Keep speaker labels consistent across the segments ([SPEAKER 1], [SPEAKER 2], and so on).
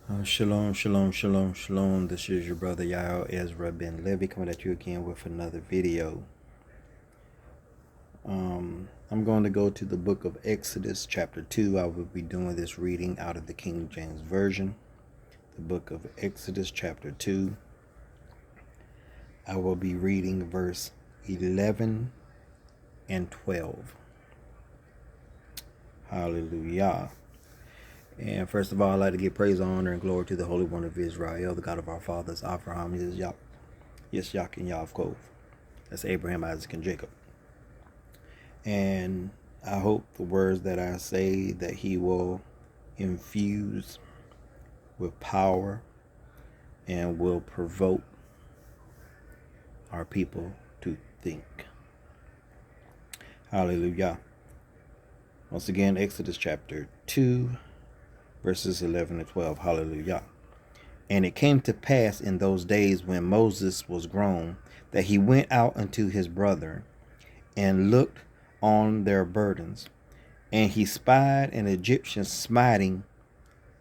[SPEAKER 1] Shalom, shalom, shalom, shalom. This is your brother Yael Ezra Ben Levy coming at you again with another video. I'm going to go to the book of Exodus, chapter 2. I will be doing this reading out of the King James Version. The book of Exodus, chapter 2. I will be reading verse 11 and 12. Hallelujah. And first of all, I'd like to give praise, honor, and glory to the Holy One of Israel, the God of our fathers, Abraham, Yitzhak, and Yaakov. That's Abraham, Isaac, and Jacob. And I hope the words that I say that he will infuse with power and will provoke our people to think. Hallelujah. Once again, Exodus chapter 2, verses 11 and 12. Hallelujah. And it came to pass in those days when Moses was grown, that he went out unto his brethren and looked on their burdens. And he spied an Egyptian smiting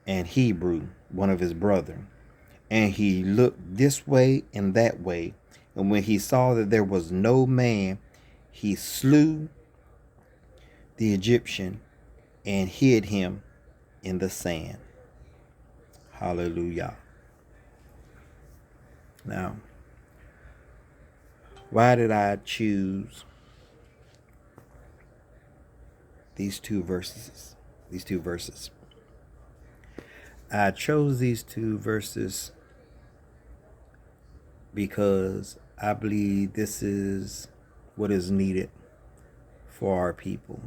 [SPEAKER 1] an Hebrew, one of his brethren. And he looked this way and that way. And when he saw that there was no man, he slew the Egyptian and hid him in the sand. Hallelujah. Now, why did I choose these two verses? I chose these two verses because I believe this is what is needed for our people.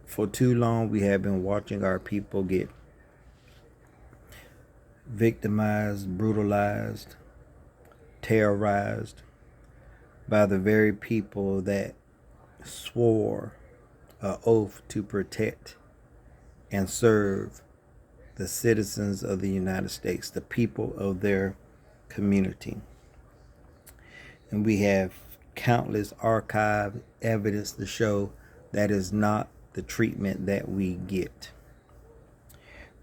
[SPEAKER 1] For too long, we have been watching our people get victimized, brutalized, terrorized by the very people that swore an oath to protect and serve the citizens of the United States, the people of their community. And we have countless archive evidence to show that is not the treatment that we get.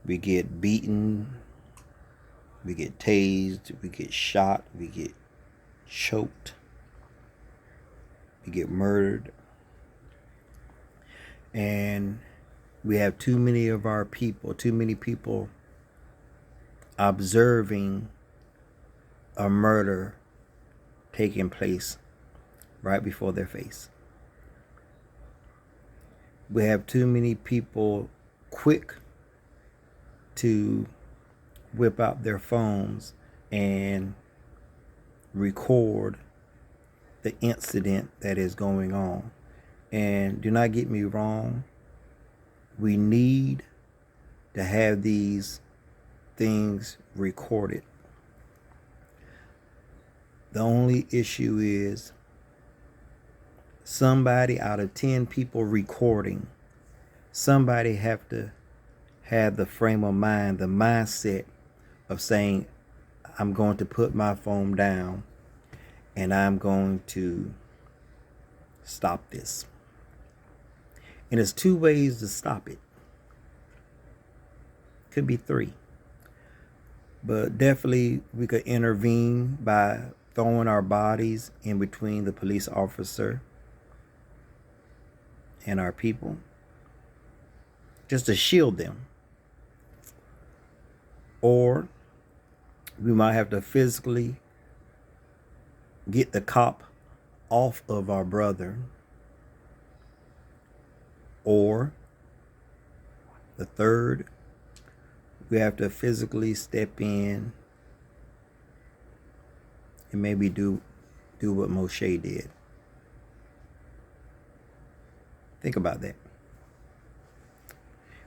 [SPEAKER 1] We get beaten, we get tased, we get shot, we get choked, we get murdered. And we have too many people observing a murder taking place right before their face. We have too many people quick to whip out their phones and record the incident that is going on. And do not get me wrong, we need to have these things recorded. The only issue is somebody out of 10 people recording, somebody have to have the frame of mind, the mindset of saying, I'm going to put my phone down and I'm going to stop this. And there's two ways to stop it. Could be three. But definitely we could intervene by throwing our bodies in between the police officer and our people, just to shield them. Or we might have to physically get the cop off of our brother. Or the third, we have to physically step in and maybe do what Moshe did. Think about that.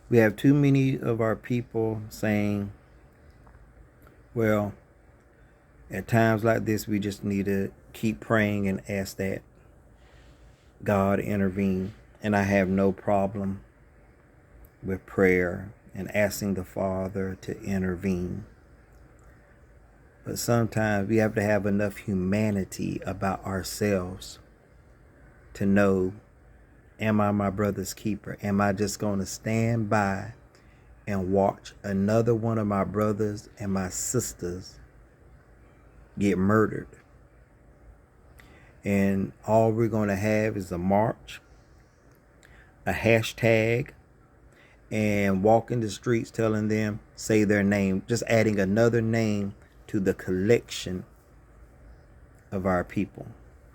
[SPEAKER 1] We have too many of our people saying, well, at times like this, we just need to keep praying and ask that God intervene. And I have no problem with prayer and asking the Father to intervene. But sometimes we have to have enough humanity about ourselves to know, am I my brother's keeper? Am I just going to stand by and watch another one of my brothers and my sisters get murdered. And all we're going to have is a march, a hashtag, and walk in the streets telling them, say their name, just adding another name to the collection of our people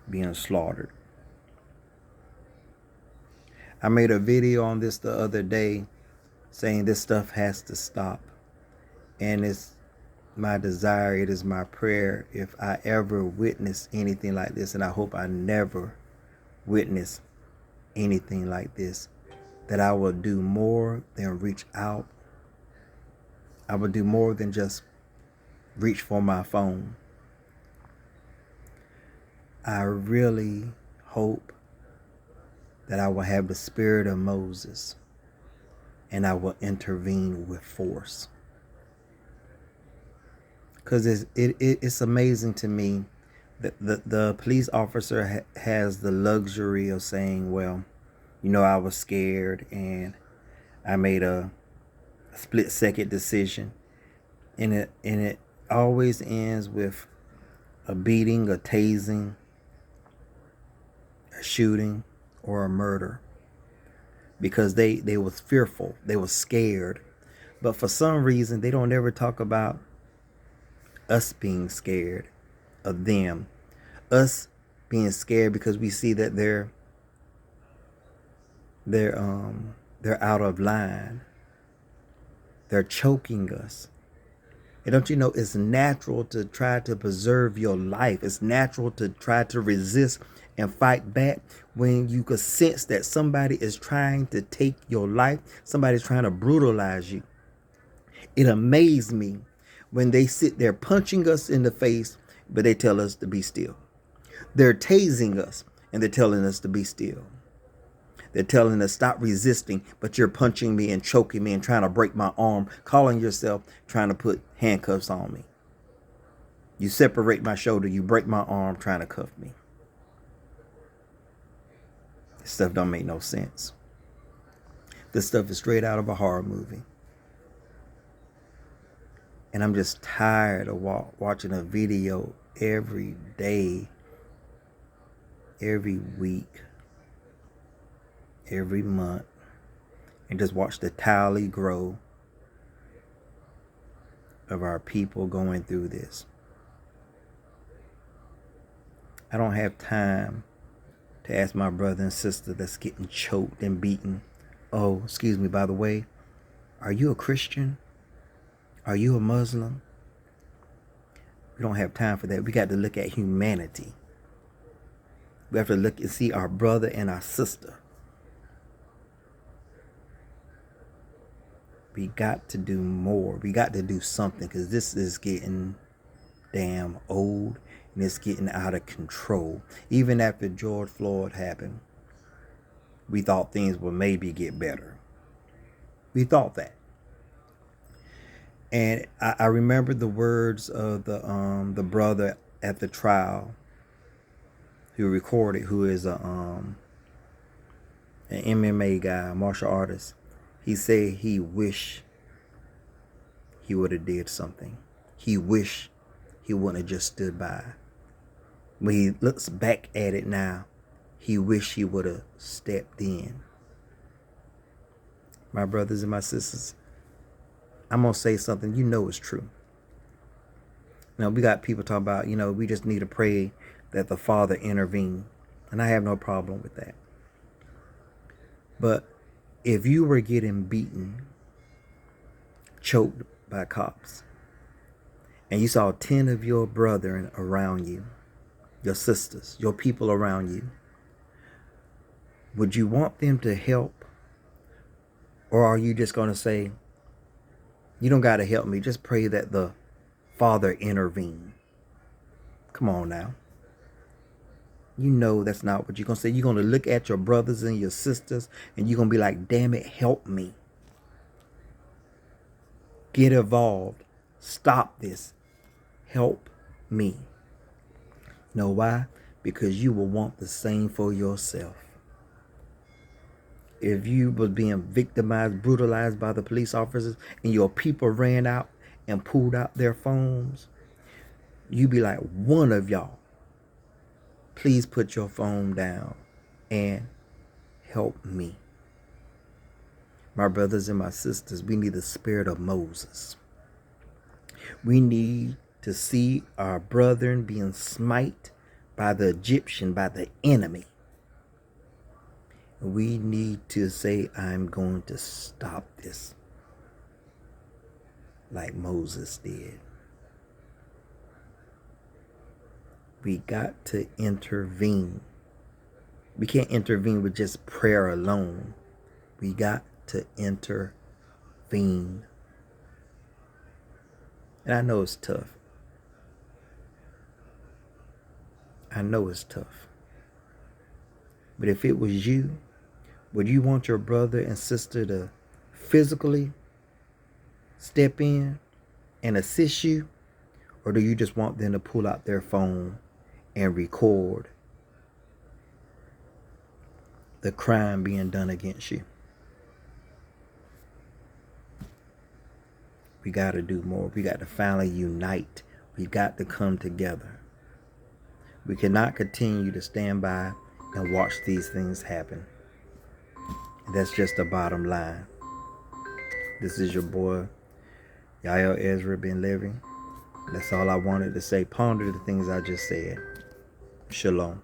[SPEAKER 1] being slaughtered. I made a video on this the other day saying this stuff has to stop. And it's my desire, it is my prayer, if I ever witness anything like this, and I hope I never witness anything like this, that I will do more than reach out. I will do more than just reach for my phone. I really hope that I will have the spirit of Moses and I will intervene with force. Because it's amazing to me that the police officer has the luxury of saying, well, you know, I was scared and I made a split-second decision. And it always ends with a beating, a tasing, a shooting, or a murder. Because they was fearful. They was scared. But for some reason, they don't ever talk about us being scared of them. Us being scared because we see that they're out of line. They're choking us. And don't you know, it's natural to try to preserve your life. It's natural to try to resist and fight back when you could sense that somebody is trying to take your life. Somebody's trying to brutalize you. It amazed me when they sit there punching us in the face, but they tell us to be still. They're tasing us and they're telling us to be still. They're telling us stop resisting, but you're punching me and choking me and trying to break my arm, calling yourself trying to put handcuffs on me. You separate my shoulder, you break my arm trying to cuff me. This stuff don't make no sense. This stuff is straight out of a horror movie. And I'm just tired of watching a video every day, every week, every month, and just watch the tally grow of our people going through this. I don't have time to ask my brother and sister that's getting choked and beaten, oh, excuse me, by the way, are you a Christian? Are you a Muslim? We don't have time for that. We got to look at humanity. We have to look and see our brother and our sister. We got to do more. We got to do something, because this is getting damn old and it's getting out of control. Even after George Floyd happened, we thought things would maybe get better. We thought that. And I remember the words of the brother at the trial who recorded, who is an MMA guy, martial artist. He said he wished he would have did something. He wished he wouldn't have just stood by. When he looks back at it now, he wished he would have stepped in. My brothers and my sisters, I'm going to say something you know is true. Now, we got people talking about, we just need to pray that the Father intervene. And I have no problem with that. But if you were getting beaten, choked by cops, and you saw 10 of your brethren around you, your sisters, your people around you, would you want them to help? Or are you just going to say, you don't got to help me, just pray that the Father intervene? Come on now. You know that's not what you're going to say. You're going to look at your brothers and your sisters and you're going to be like, damn it, help me. Get involved. Stop this. Help me. You know why? Because you will want the same for yourself. If you was being victimized, brutalized by the police officers, and your people ran out and pulled out their phones, you be like, one of y'all, please put your phone down and help me. My brothers and my sisters, we need the spirit of Moses. We need to see our brethren being smite by the Egyptian, by the enemy. We need to say, I'm going to stop this, like Moses did. We got to intervene. We can't intervene with just prayer alone. We got to intervene. And I know it's tough. I know it's tough. But if it was you, would you want your brother and sister to physically step in and assist you? Or do you just want them to pull out their phone and record the crime being done against you? We got to do more. We got to finally unite. We got to come together. We cannot continue to stand by and watch these things happen. That's just the bottom line. This is your boy, Yael Ezra Ben Living. That's all I wanted to say. Ponder the things I just said. Shalom.